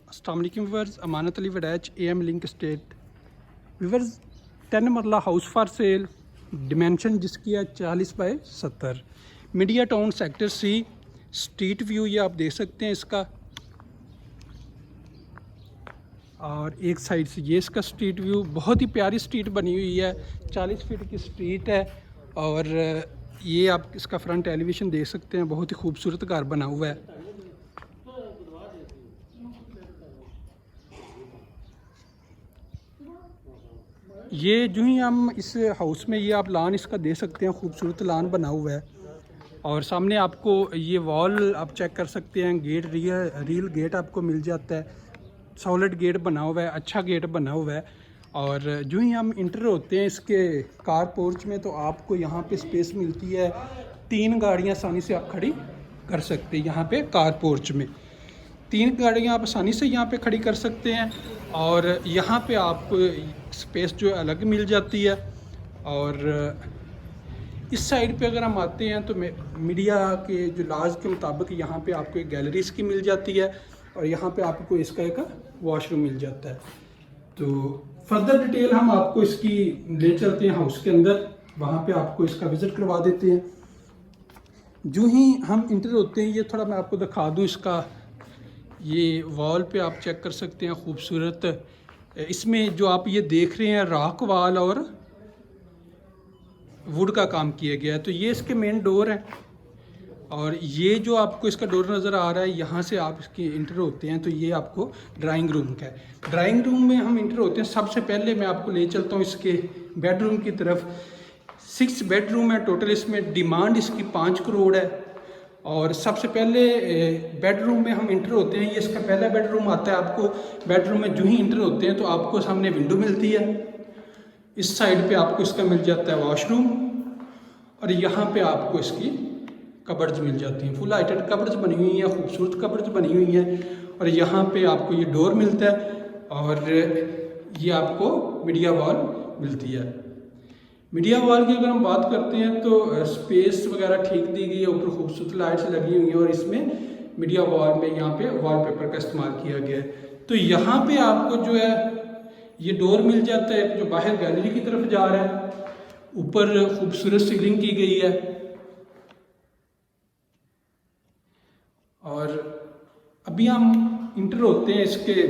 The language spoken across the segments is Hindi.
अस्सलाम वालेकुम viewers, Amanat Ali Waraich AM Link Estate. Viewers, 10 marla house for sale, dimension जिसकी है 40/70, Media Town sector C। Street view ये आप देख सकते हैं इसका, और एक साइड से ये इसका स्ट्रीट व्यू। बहुत ही प्यारी स्ट्रीट बनी हुई है, 40 फीट की स्ट्रीट है। और ये आप इसका फ्रंट एलिवेशन देख सकते हैं, बहुत ही खूबसूरत घर बना हुआ है। ये जो ही हम इस हाउस में ये आप लान इसका दे सकते हैं, खूबसूरत लान बना हुआ है। और सामने आपको ये वॉल आप चेक कर सकते हैं, गेट रियल गेट आपको मिल जाता है, सॉलिड गेट बना हुआ है, अच्छा गेट बना हुआ है। और जो ही हम इंटर होते हैं इसके कार पोर्च में, तो आपको यहाँ पे स्पेस मिलती है, 3 गाड़ियाँ आसानी से आप खड़ी कर सकते हैं। यहाँ पे कार पोर्च में 3 गाड़ियाँ आप आसानी से यहाँ पे खड़ी कर सकते हैं। और यहाँ पे आपको स्पेस जो है अलग मिल जाती है। और इस साइड पे अगर हम आते हैं तो मीडिया के जो लाज के मुताबिक यहाँ पे आपको एक गैलरी इसकी मिल जाती है, और यहाँ पे आपको इसका एक वॉशरूम मिल जाता है। तो फर्दर डिटेल हम आपको इसकी ले चलते हैं हाउस के अंदर, वहाँ पे आपको इसका विज़िट करवा देते हैं। जो ही हम इंटर होते हैं, ये थोड़ा मैं आपको दिखा दूँ इसका, ये वॉल पे आप चेक कर सकते हैं, खूबसूरत। इसमें जो आप ये देख रहे हैं रॉक वॉल और वुड का काम किया गया है। तो ये इसके मेन डोर है, और ये जो आपको इसका डोर नज़र आ रहा है, यहाँ से आप इसके इंटर होते हैं तो ये आपको ड्राइंग रूम का है। ड्राइंग रूम में हम इंटर होते हैं, सबसे पहले मैं आपको ले चलता हूँ इसके बेडरूम की तरफ। 6 बेडरूम है टोटल, इसमें डिमांड इसकी 5 करोड़ है। और सबसे पहले बेडरूम में हम इंटर होते हैं, ये इसका पहला बेडरूम आता है। आपको बेडरूम में जो ही इंटर होते हैं तो आपको सामने विंडो मिलती है। इस साइड पे आपको इसका मिल जाता है वॉशरूम, और यहाँ पे आपको इसकी कबर्ड्स मिल जाती हैं। फुल हाइटेड कबर्ड्स बनी हुई हैं, खूबसूरत कबर्ड्स बनी हुई हैं। और यहाँ पे आपको ये डोर मिलता है, और ये आपको मीडिया वॉल मिलती है। मीडिया वॉल की अगर हम बात करते हैं तो स्पेस वगैरह ठीक दी गई है, ऊपर खूबसूरत लाइट्स लगी हुई हैं, और इसमें मीडिया वॉल में यहाँ पे वॉलपेपर का इस्तेमाल किया गया है। तो यहाँ पे आपको जो है ये डोर मिल जाता है जो बाहर गैलरी की तरफ जा रहा है। ऊपर खूबसूरत सीलिंग की गई है। और अभी हम इंटर होते हैं इसके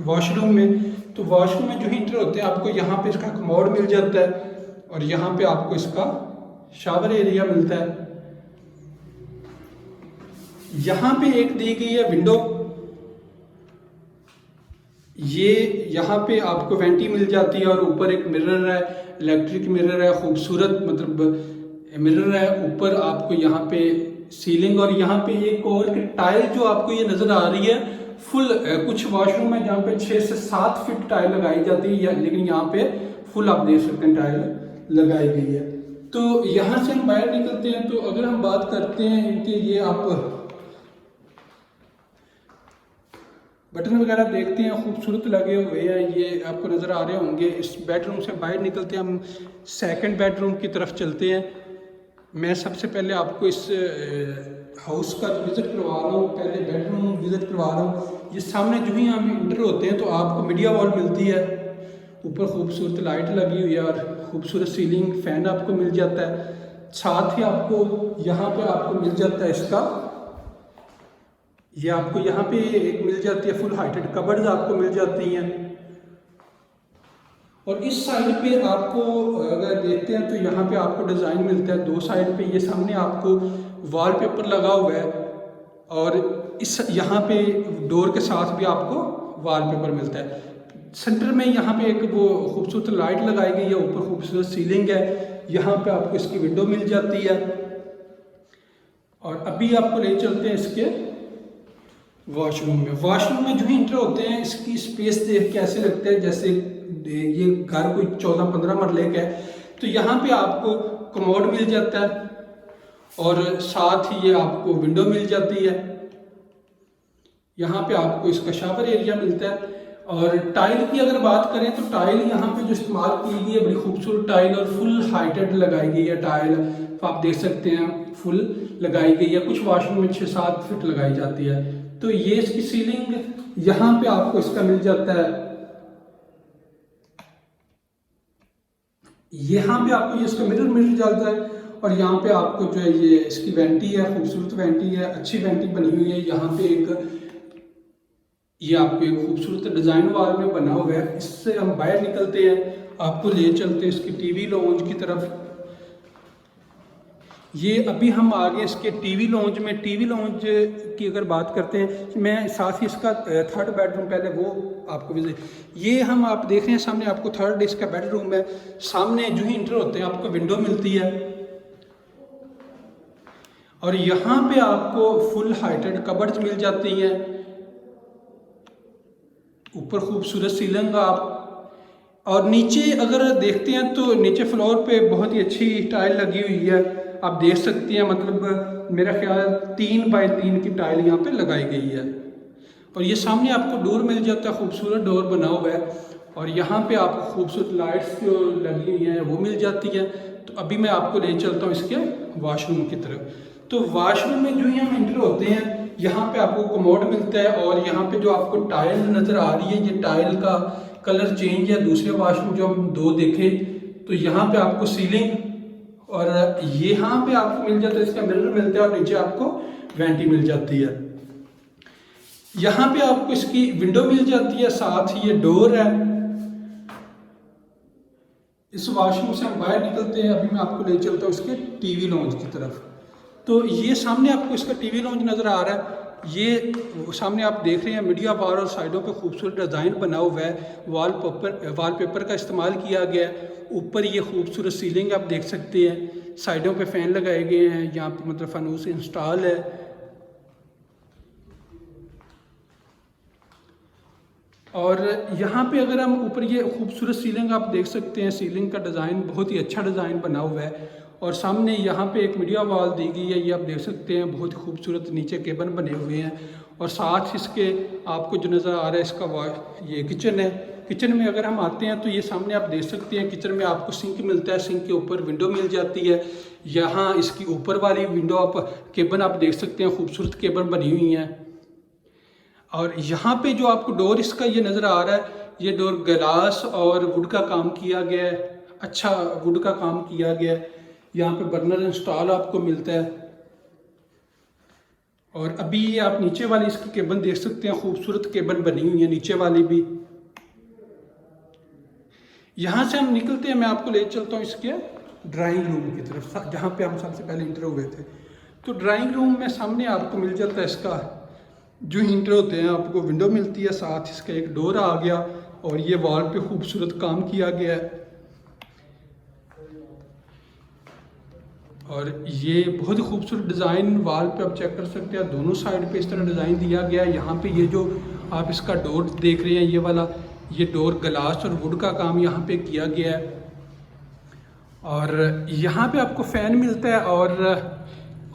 वॉशरूम में, तो वॉशरूम में जो ही इंटर होते हैं आपको यहाँ पे इसका कमोड मिल जाता है, और यहाँ पे आपको इसका शावर एरिया मिलता है। यहाँ पे एक दी गई है विंडो, ये यहाँ पे आपको वेंटी मिल जाती है, और ऊपर एक मिरर है, इलेक्ट्रिक मिरर है, खूबसूरत मतलब मिरर है। ऊपर आपको यहाँ पे सीलिंग, और यहाँ पे एक और टाइल जो आपको ये नज़र आ रही है फुल। कुछ वॉशरूम है जहाँ पे 6 से 7 फीट टाइल लगाई जाती है, लेकिन यहाँ पे फुल आप देख सकते हैं टाइल लगाई गई है। तो यहाँ से हम बाहर निकलते हैं, तो अगर हम बात करते हैं इनके, ये आप बटन वगैरह देखते हैं, खूबसूरत लगे हुए हैं, ये आपको नज़र आ रहे होंगे। इस बेडरूम से बाहर निकलते हैं, हम सेकंड बेडरूम की तरफ चलते हैं। मैं सबसे पहले आपको इस हाउस का विज़िट करवा रहा हूँ, पहले बेडरूम विज़िट करवा रहा हूँ। ये सामने जो ही हम इंटर होते हैं तो आपको मीडिया वॉल मिलती है, ऊपर खूबसूरत लाइट लगी हुई है, और खूबसूरत सीलिंग फैन आपको मिल जाता है। साथ ही आपको यहाँ पे आपको मिल जाता है इसका, ये आपको यहाँ पे एक मिल जाती है फुल हाइटेड कबर्ड्स आपको मिल जाती हैं। और इस साइड पे आपको अगर देखते हैं तो यहाँ पे आपको डिज़ाइन मिलता है 2 साइड पे। ये सामने आपको वॉलपेपर लगा हुआ है, और इस यहाँ पे डोर के साथ भी आपको वॉलपेपर मिलता है। सेंटर में यहाँ पे एक वो खूबसूरत लाइट लगाई गई है, ऊपर खूबसूरत सीलिंग है, यहाँ पे आपको इसकी विंडो मिल जाती है। और अभी आपको ले चलते हैं इसके वॉशरूम में। वॉशरूम में जो ही इंटर होते हैं, इसकी स्पेस देख के ऐसे लगता है जैसे ये घर कोई 14-15 मरले का है। तो यहाँ पे आपको कमोड मिल जाता है, और साथ ही ये आपको विंडो मिल जाती है। यहाँ पे आपको इसका शावर एरिया मिलता है। और टाइल की अगर बात करें तो टाइल यहाँ पे जो इस्तेमाल की गई है, बड़ी खूबसूरत टाइल, और फुल हाइटेड लगाई गई है टाइल। तो आप देख सकते हैं फुल लगाई गई है, कुछ वॉशरूम में 6-7 फीट लगाई जाती है। तो ये इसकी सीलिंग यहाँ पे आपको इसका मिल जाता है, यहाँ पे आपको ये इसका मिरर मिल जाता है। और यहाँ पे आपको जो है ये इसकी वेंटी है, खूबसूरत वेंटी है, अच्छी वेंटी बनी हुई है। यहाँ पे ये आपको एक खूबसूरत डिज़ाइन वाल में बना हुआ है। इससे हम बाहर निकलते हैं, आपको ले चलते हैं इसकी टीवी लॉन्ज की तरफ। ये अभी हम आ गए इसके टीवी लॉन्ज में। टीवी लॉन्ज की अगर बात करते हैं, मैं साथ ही इसका थर्ड बेडरूम पहले वो आपको विजिट, ये हम आप देख रहे हैं सामने आपको थर्ड इसका बेडरूम है। सामने जो ही इंटर होते हैं आपको विंडो मिलती है और यहाँ पे आपको फुल हाइटेड कबर्ड्स मिल जाती हैं। ऊपर खूबसूरत सीलिंग आप, और नीचे अगर देखते हैं तो नीचे फ्लोर पे बहुत ही अच्छी टाइल लगी हुई है, आप देख सकते हैं। मतलब मेरा ख्याल 3 बाय 3 की टाइल यहाँ पे लगाई गई है। और ये सामने आपको डोर मिल जाता है, खूबसूरत डोर बना हुआ है। और यहाँ पे आपको खूबसूरत लाइट्स जो लगी हुई हैं वो मिल जाती है। तो अभी मैं आपको ले चलता हूँ इसके वॉशरूम की तरफ। तो वॉशरूम में जो ही हम एंटर होते हैं, यहाँ पे आपको कमोड मिलता है। और यहाँ पे जो आपको टाइल नज़र आ रही है, ये टाइल का कलर चेंज है। दूसरे वॉशरूम जो हम 2 देखे, तो यहाँ पे आपको सीलिंग और यहाँ पे आपको मिल जाता है इसका मिरर मिलता है और नीचे आपको वेंटी मिल जाती है। यहाँ पे आपको इसकी विंडो मिल जाती है, साथ ही ये डोर है। इस वॉशरूम से हम बाहर निकलते हैं। अभी मैं आपको ले चलता हूँ इसके टीवी लॉन्ज की तरफ। तो ये सामने आपको इसका टीवी लॉन्ज नज़र आ रहा है। ये सामने आप देख रहे हैं मीडिया बार और साइडों पे खूबसूरत डिज़ाइन बना हुआ है। वॉलपेपर का इस्तेमाल किया गया है। ऊपर ये खूबसूरत सीलिंग आप देख सकते हैं। साइडों पे फ़ैन लगाए गए हैं। यहाँ पे मतलब फानूस इंस्टॉल है। और यहाँ पे अगर हम ऊपर ये खूबसूरत सीलिंग आप देख सकते हैं। सीलिंग का डिज़ाइन बहुत ही अच्छा डिज़ाइन बना हुआ है। और सामने यहाँ पे एक मीडिया वॉल दी गई है, ये आप देख सकते हैं। बहुत ही खूबसूरत नीचे केबन बने हुए हैं। और साथ इसके आपको जो नज़र आ रहा है इसका ये किचन है। किचन में अगर हम आते हैं तो ये सामने आप देख सकते हैं। किचन में आपको सिंक मिलता है, सिंक के ऊपर विंडो मिल जाती है। यहाँ इसकी ऊपर वाली विंडो आप केबन आप देख सकते हैं, खूबसूरत केबन बनी हुई हैं। और यहाँ पे जो आपको डोर इसका ये नज़र आ रहा है, ये डोर ग्लास और वुड का काम किया गया है। अच्छा वुड का काम किया गया है। यहाँ पे बर्नर इंस्टॉल आपको मिलता है। और अभी ये आप नीचे वाली इसकी केबन देख सकते हैं, खूबसूरत केबन बनी हुई है नीचे वाली भी। यहाँ से हम निकलते हैं, मैं आपको ले चलता हूँ इसके ड्राइंग रूम की तरफ, जहाँ पे हम सबसे पहले इंटर हुए थे। तो ड्राइंग रूम में सामने आपको मिल जाता है इसका, जो इंटर होते हैं आपको विंडो मिलती है, साथ इसका एक डोर आ गया। और ये वॉल पे खूबसूरत काम किया गया है। और ये बहुत ही खूबसूरत डिज़ाइन वाल पे आप चेक कर सकते हैं। दोनों साइड पे इस तरह डिज़ाइन दिया गया है। यहाँ पे ये जो आप इसका डोर देख रहे हैं, ये वाला, ये डोर ग्लास और वुड का काम यहाँ पे किया गया है। और यहाँ पे आपको फ़ैन मिलता है और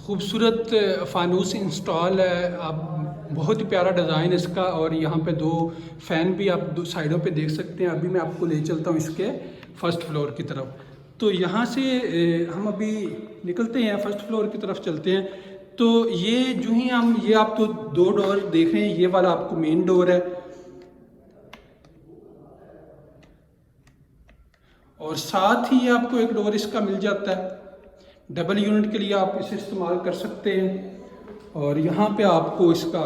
खूबसूरत फानूस इंस्टॉल है। आप बहुत ही प्यारा डिज़ाइन इसका। और यहाँ पे 2 फ़ैन भी आप 2 साइडों पे देख सकते हैं। अभी मैं आपको ले चलता हूँ इसके फर्स्ट फ्लोर की तरफ। तो यहाँ से हम अभी निकलते हैं, फर्स्ट फ्लोर की तरफ चलते हैं। तो ये जो ही हम ये आप तो 2 डोर देख रहे हैं, ये वाला आपको मेन डोर है। और साथ ही आपको एक डोर इसका मिल जाता है, डबल यूनिट के लिए आप इसे इस्तेमाल कर सकते हैं। और यहाँ पे आपको इसका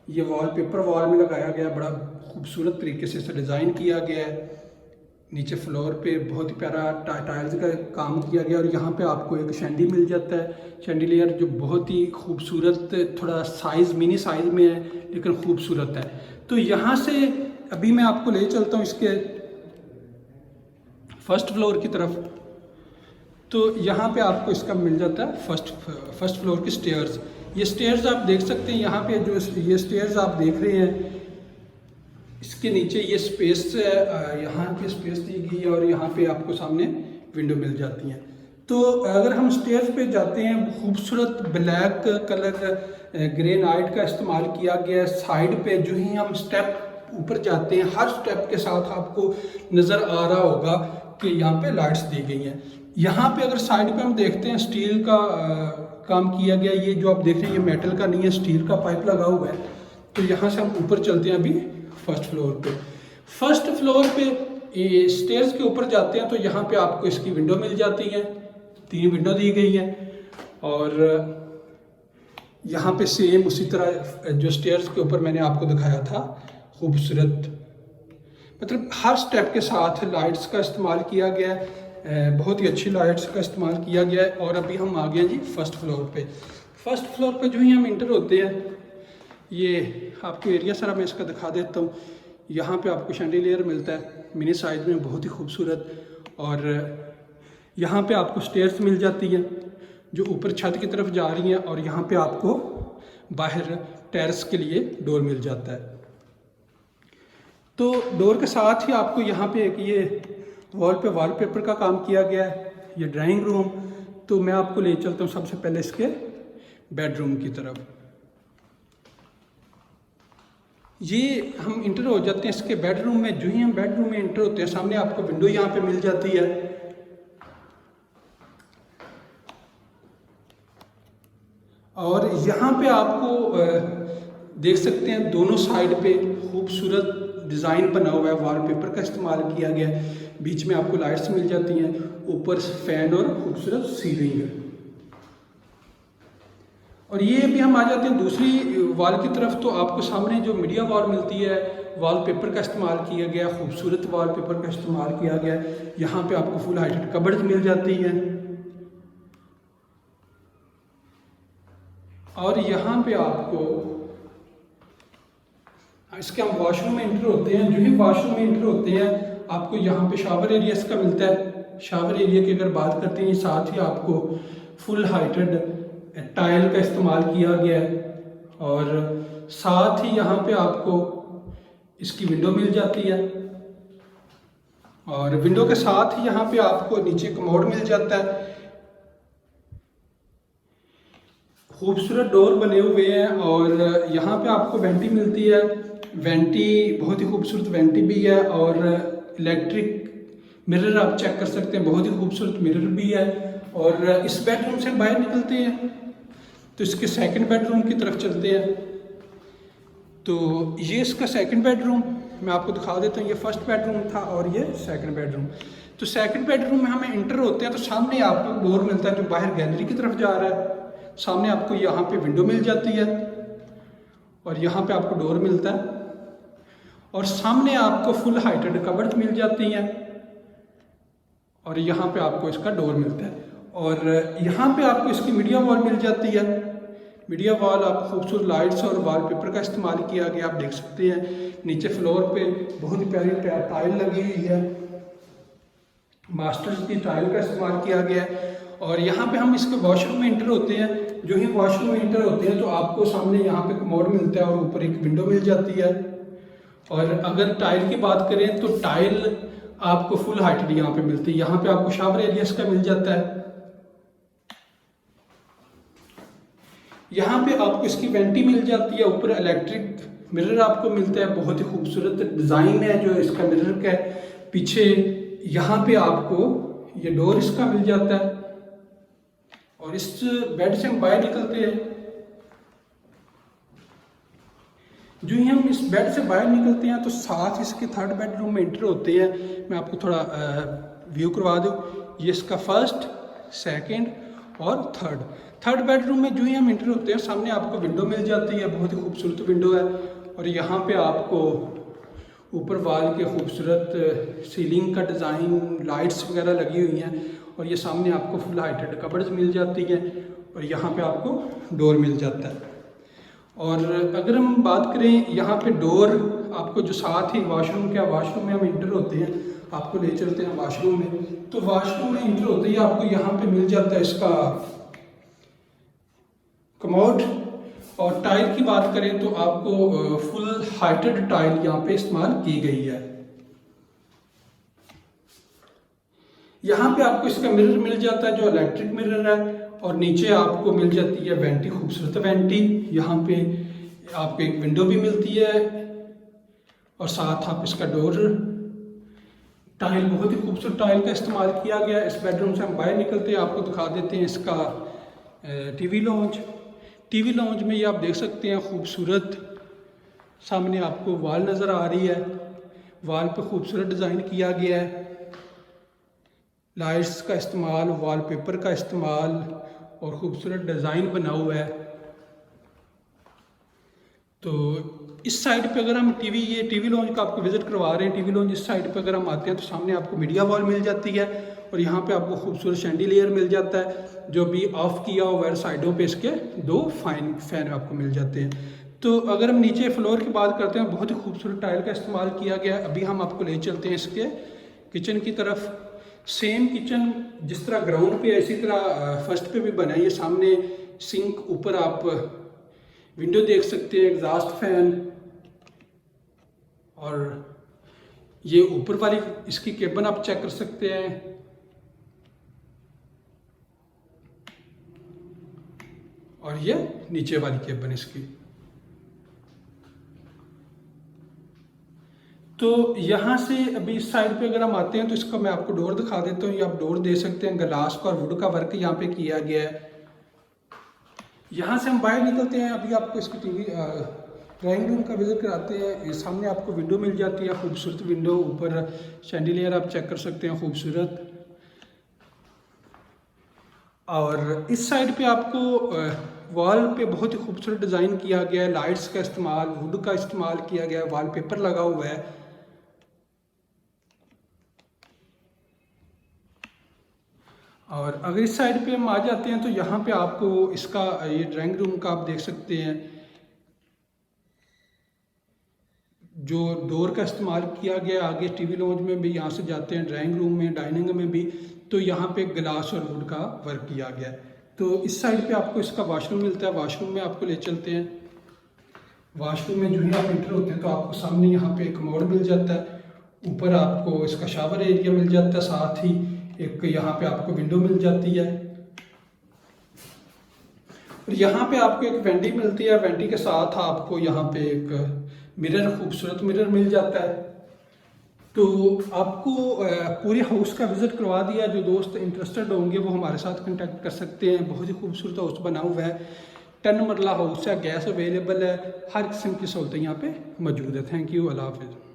ये वॉलपेपर वॉल में लगाया गया, बड़ा खूबसूरत तरीके से इसे डिज़ाइन किया गया है। नीचे फ्लोर पे बहुत ही प्यारा टाइल्स का काम किया गया। और यहाँ पे आपको एक शैंडी मिल जाता है, शैंडिलियर, जो बहुत ही खूबसूरत, थोड़ा साइज़ मिनी साइज़ में है लेकिन खूबसूरत है। तो यहाँ से अभी मैं आपको ले चलता हूँ इसके फर्स्ट फ्लोर की तरफ। तो यहाँ पे आपको इसका मिल जाता है फर्स्ट फ्लोर की स्टेयर्स। ये स्टेयर्स आप देख सकते हैं। यहाँ पे जो ये स्टेयर्स आप देख रहे हैं, इसके नीचे ये स्पेस है, यहाँ पे स्पेस दी गई है। और यहाँ पे आपको सामने विंडो मिल जाती हैं। तो अगर हम स्टेयर्स पे जाते हैं, खूबसूरत ब्लैक कलर ग्रेनाइट का इस्तेमाल किया गया है। साइड पे जो ही हम स्टेप ऊपर जाते हैं, हर स्टेप के साथ आपको नज़र आ रहा होगा कि यहाँ पे लाइट्स दी गई हैं। यहाँ पे अगर साइड पे हम देखते हैं, स्टील का काम किया गया। ये जो आप देख रहे हैं, ये मेटल का नहीं है, स्टील का पाइप लगा हुआ है। तो यहाँ से हम ऊपर चलते हैं अभी फर्स्ट फ्लोर पे। फर्स्ट फ्लोर पे स्टेयर्स के ऊपर जाते हैं तो यहाँ पे आपको इसकी विंडो मिल जाती है, 3 विंडो दी गई है। और यहाँ पे सेम उसी तरह जो स्टेयर्स के ऊपर मैंने आपको दिखाया था, खूबसूरत, मतलब हर स्टेप के साथ लाइट्स का इस्तेमाल किया गया है, बहुत ही अच्छी लाइट्स का इस्तेमाल किया गया है। और अभी हम आ गए जी फर्स्ट फ्लोर पे। फर्स्ट फ्लोर पे जो ही हम इंटर होते हैं, ये आपको एरिया सारा मैं इसका दिखा देता हूँ। यहाँ पे आपको शैंडिलियर मिलता है मिनी साइज में, बहुत ही खूबसूरत। और यहाँ पे आपको स्टेयर्स मिल जाती हैं जो ऊपर छत की तरफ जा रही हैं, और यहाँ पे आपको बाहर टेरेस के लिए डोर मिल जाता है। तो डोर के साथ ही आपको यहाँ पे एक ये वॉलपेपर का काम किया गया है, ये ड्राइंग रूम। तो मैं आपको ले चलता हूँ सबसे पहले इसके बेडरूम की तरफ। ये हम इंटर हो जाते हैं इसके बेडरूम में। जो ही हम बेडरूम में इंटर होते हैं, सामने आपको विंडो यहाँ पे मिल जाती है। और यहाँ पे आपको देख सकते हैं दोनों साइड पे खूबसूरत डिज़ाइन बना हुआ है, वॉलपेपर का इस्तेमाल किया गया है। बीच में आपको लाइट्स मिल जाती हैं, ऊपर फैन और खूबसूरत सीलिंग है। और ये भी हम आ जाते हैं दूसरी वॉल की तरफ, तो आपको सामने जो मीडिया वॉल मिलती है, वॉलपेपर का इस्तेमाल किया गया, खूबसूरत वॉलपेपर का इस्तेमाल किया गया। यहाँ पे आपको फुल हाइटेड कबर्ड मिल जाती है। और यहाँ पे आपको इसके हम वॉशरूम में इंटर होते हैं। जो ही वॉशरूम में इंटर होते हैं, आपको यहाँ पे शावर एरिया इसका मिलता है। शावर एरिया की अगर बात करते हैं, साथ ही आपको फुल हाइटेड टाइल का इस्तेमाल किया गया है। और साथ ही यहाँ पे आपको इसकी विंडो मिल जाती है। और विंडो के साथ ही यहाँ पे आपको नीचे कमोड मिल जाता है। खूबसूरत डोर बने हुए हैं। और यहाँ पे आपको वेंटी मिलती है, वेंटी बहुत ही खूबसूरत वेंटी भी है। और इलेक्ट्रिक मिरर आप चेक कर सकते हैं, बहुत ही खूबसूरत मिरर भी है। और इस बेडरूम से बाहर निकलते हैं तो इसके सेकंड बेडरूम की तरफ चलते हैं। तो ये इसका सेकंड बेडरूम मैं आपको दिखा देता हूँ। ये फर्स्ट बेडरूम था और ये सेकंड बेडरूम। तो सेकंड बेडरूम में हमें इंटर होते हैं तो सामने आपको डोर मिलता है जो बाहर गैलरी की तरफ जा रहा है। सामने आपको यहाँ पे विंडो मिल जाती है और यहाँ पे आपको डोर मिलता है। और सामने आपको फुल हाइटेड कबर्ड मिल जाती हैं और यहाँ पे आपको इसका डोर मिलता है। और यहाँ पे आपको इसकी मीडिया वॉल मिल जाती है। मीडिया वॉल आप खूबसूरत लाइट्स और वॉलपेपर का इस्तेमाल किया गया, आप देख सकते हैं। नीचे फ्लोर पे बहुत ही प्यारी टाइल लगी हुई है, मास्टर्स की टाइल का इस्तेमाल किया गया है। और यहाँ पे हम इसके वॉशरूम में इंटर होते हैं। जो ही वॉशरूम में इंटर होते हैं तो आपको सामने यहाँ पे कमोड मिलता है और ऊपर एक विंडो मिल जाती है। और अगर टाइल की बात करें तो टाइल आपको फुल हाइटेड यहाँ पे मिलती है। यहाँ पे आपको शावर एरिया का मिल जाता है। यहाँ पे आपको इसकी वेंटी मिल जाती है, ऊपर इलेक्ट्रिक मिरर आपको मिलता है। बहुत ही खूबसूरत डिज़ाइन है जो इसका मिरर का है। पीछे यहाँ पे आपको ये डोर इसका मिल जाता है। और इस बेड से हम बाहर निकलते हैं। जो ही हम इस बेड से बाहर निकलते हैं तो साथ इसके थर्ड बेडरूम में एंटर होते हैं। मैं आपको थोड़ा व्यू करवा दूँ। ये इसका फर्स्ट, सेकंड और थर्ड बेडरूम में जो ही हम एंटर होते हैं, सामने आपको विंडो मिल जाती है। बहुत ही खूबसूरत विंडो है। और यहाँ पे आपको ऊपर वॉल के खूबसूरत सीलिंग का डिज़ाइन, लाइट्स वगैरह लगी हुई हैं। और ये सामने आपको फुल हाइटेड कबर्ड्स मिल जाती हैं और यहाँ पे आपको डोर मिल जाता है। और अगर हम बात करें यहाँ पे डोर आपको जो साथ ही वॉशरूम के, वॉशरूम में हम इंटर होते हैं, आपको ले चलते हैं वॉशरूम में। तो वॉशरूम में इंटर होते ही आपको यहाँ पे मिल जाता है इसका कमोड। और टाइल की बात करें तो आपको फुल हाइटेड टाइल यहाँ पे इस्तेमाल की गई है। यहाँ पे आपको इसका मिरर मिल जाता है जो इलेक्ट्रिक मिरर है। और नीचे आपको मिल जाती है वेंटी, खूबसूरत वेंटी। यहाँ पे आपको एक विंडो भी मिलती है और साथ आप इसका डोर, टाइल बहुत ही खूबसूरत टाइल का इस्तेमाल किया गया है। इस बेडरूम से हम बाहर निकलते हैं, आपको दिखा देते हैं इसका टीवी लॉन्च में ये आप देख सकते हैं खूबसूरत सामने आपको वॉल नज़र आ रही है, वॉल पे खूबसूरत डिज़ाइन किया गया है, लाइट्स का इस्तेमाल, वॉलपेपर का इस्तेमाल और ख़ूबसूरत डिज़ाइन बना हुआ है। तो इस साइड पे अगर हम ये टीवी लॉन्च का आपको विज़िट करवा रहे हैं, टीवी लॉन्च इस साइड पे अगर हम आते हैं तो सामने आपको मीडिया वॉल मिल जाती है और यहाँ पे आपको खूबसूरत शैंडिलियर मिल जाता है जो भी ऑफ किया हुआ है। साइडों पे इसके 2 फैन आपको मिल जाते हैं। तो अगर हम नीचे फ्लोर की बात करते हैं, बहुत ही खूबसूरत टाइल का इस्तेमाल किया गया है। अभी हम आपको ले चलते हैं इसके किचन की तरफ। सेम किचन जिस तरह ग्राउंड पे है इसी तरह फर्स्ट पे भी बना है। ये सामने सिंक, ऊपर आप विंडो देख सकते हैं, एग्जॉस्ट फैन, और ये ऊपर वाली इसकी केबन आप चेक कर सकते हैं। और ये नीचे वाली केबन इसकी। तो यहाँ से अभी इस साइड पे अगर हम आते हैं तो इसका मैं आपको डोर दिखा देता हूँ। ये आप डोर दे सकते हैं, ग्लास का और वुड का वर्क यहाँ पे किया गया है। यहाँ से हम बाहर निकलते हैं, अभी आपको इसकी टीवी ड्राइंग रूम का विजिट कराते हैं। सामने आपको विंडो मिल जाती है, खूबसूरत विंडो, ऊपर शैंडिलियर आप चेक कर सकते हैं खूबसूरत। और इस साइड पे आपको वॉल पे बहुत ही खूबसूरत डिज़ाइन किया गया है, लाइट्स का इस्तेमाल, वुड का इस्तेमाल किया गया है, वॉलपेपर लगा हुआ है। और अगर इस साइड पे हम आ जाते हैं तो यहाँ पे आपको इसका ये ड्राइंग रूम का आप देख सकते हैं जो डोर का इस्तेमाल किया गया। आगे टीवी लॉन्च में भी यहाँ से जाते हैं, ड्राइंग रूम में, डाइनिंग में भी, तो यहाँ पे ग्लास और वुड का वर्क किया गया है। तो इस साइड पे आपको इसका वॉशरूम मिलता है, वॉशरूम में आपको ले चलते हैं। वॉशरूम में जो ही आप एंटर होते हैं तो आपको सामने यहाँ पे एक कमोड मिल जाता है, ऊपर आपको इसका शावर एरिया मिल जाता है, साथ ही एक यहाँ पे आपको विंडो मिल जाती है। और यहाँ पे आपको एक वेंटी मिलती है, वेंटी के साथ आपको यहाँ पे एक मिरर, खूबसूरत मिरर मिल जाता है। तो आपको पूरे हाउस का विज़िट करवा दिया। जो दोस्त इंटरेस्टेड होंगे वो हमारे साथ कांटेक्ट कर सकते हैं। बहुत ही खूबसूरत हाउस बना हुआ है, 10 मरला हाउस है, गैस अवेलेबल है, हर किस्म की सहूलतें यहाँ पे मौजूद है। थैंक यू, अल्लाह हाफिज़।